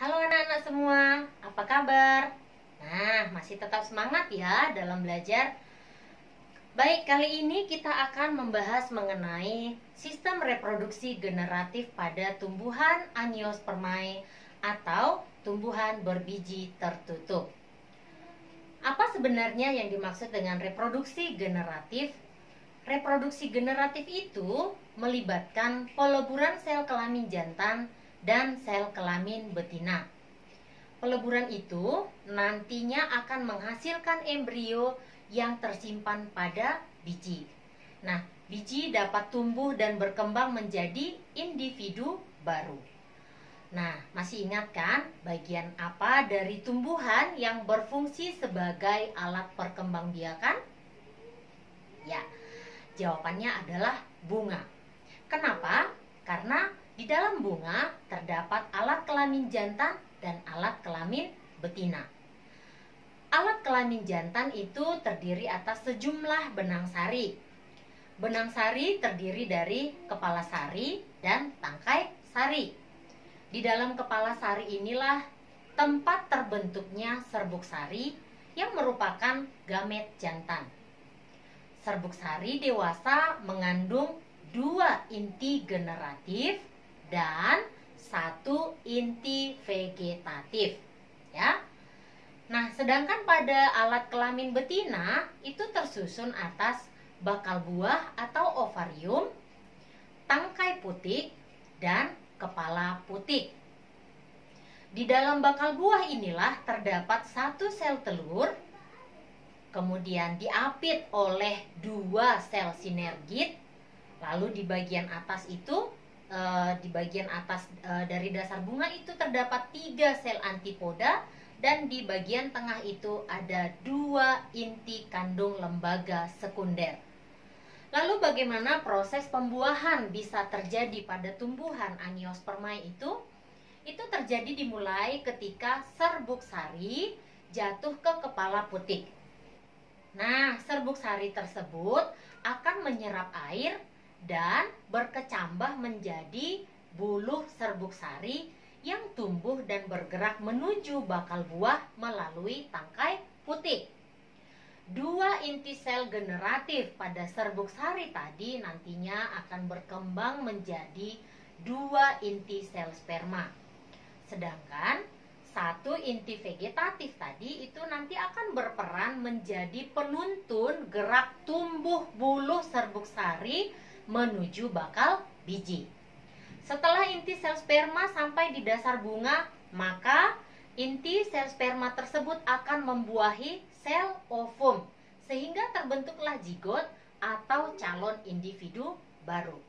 Halo anak-anak semua, apa kabar? Nah, masih tetap semangat ya dalam belajar? Baik, kali ini kita akan membahas mengenai sistem reproduksi generatif pada tumbuhan Angiospermae atau tumbuhan berbiji tertutup. Apa sebenarnya yang dimaksud dengan reproduksi generatif? Reproduksi generatif itu melibatkan peleburan sel kelamin jantan dan sel kelamin betina. Peleburan itu nantinya akan menghasilkan embrio yang tersimpan pada biji. Nah, biji dapat tumbuh dan berkembang menjadi individu baru. Nah, masih ingat kan bagian apa dari tumbuhan yang berfungsi sebagai alat perkembangbiakan? Ya, jawabannya adalah bunga. Kenapa? Karena di dalam bunga terdapat alat kelamin jantan dan alat kelamin betina. Alat kelamin jantan itu terdiri atas sejumlah benang sari. Benang sari terdiri dari kepala sari dan tangkai sari. Di dalam kepala sari inilah tempat terbentuknya serbuk sari yang merupakan gamet jantan. Serbuk sari dewasa mengandung 2 inti generatif dan 1 inti vegetatif, ya. Nah, sedangkan pada alat kelamin betina itu tersusun atas bakal buah atau ovarium, tangkai putik, dan kepala putik. Di dalam bakal buah inilah terdapat 1 sel telur, kemudian diapit oleh 2 sel sinergit. Lalu di bagian atas itu, dari dasar bunga itu terdapat 3 sel antipoda, dan di bagian tengah itu ada 2 inti kandung lembaga sekunder. Lalu bagaimana proses pembuahan bisa terjadi pada tumbuhan Angiospermae itu? Itu terjadi dimulai ketika serbuk sari jatuh ke kepala putik. Nah, serbuk sari tersebut akan menyerap air dan berkecambah menjadi buluh serbuk sari yang tumbuh dan bergerak menuju bakal buah melalui tangkai putik. 2 inti sel generatif pada serbuk sari tadi nantinya akan berkembang menjadi 2 inti sel sperma. Sedangkan 1 inti vegetatif tadi itu nanti akan berperan menjadi penuntun gerak tumbuh buluh serbuk sari menuju bakal biji. Setelah inti sel sperma sampai di dasar bunga, maka inti sel sperma tersebut akan membuahi sel ovum, sehingga terbentuklah zigot atau calon individu baru.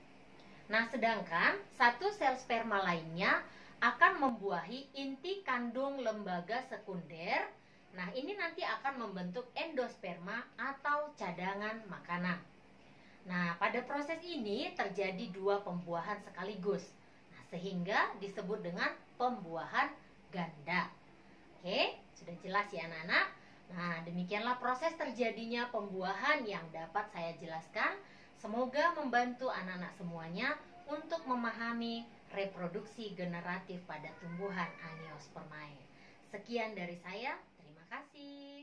Nah, sedangkan 1 sel sperma lainnya akan membuahi inti kandung lembaga sekunder. Nah, ini nanti akan membentuk endosperma atau cadangan makanan. Nah, pada proses ini terjadi 2 pembuahan sekaligus. Nah, sehingga disebut dengan pembuahan ganda. Oke, sudah jelas ya anak-anak? Nah, demikianlah proses terjadinya pembuahan yang dapat saya jelaskan. Semoga membantu anak-anak semuanya untuk memahami reproduksi generatif pada tumbuhan Angiospermae. Sekian dari saya, terima kasih.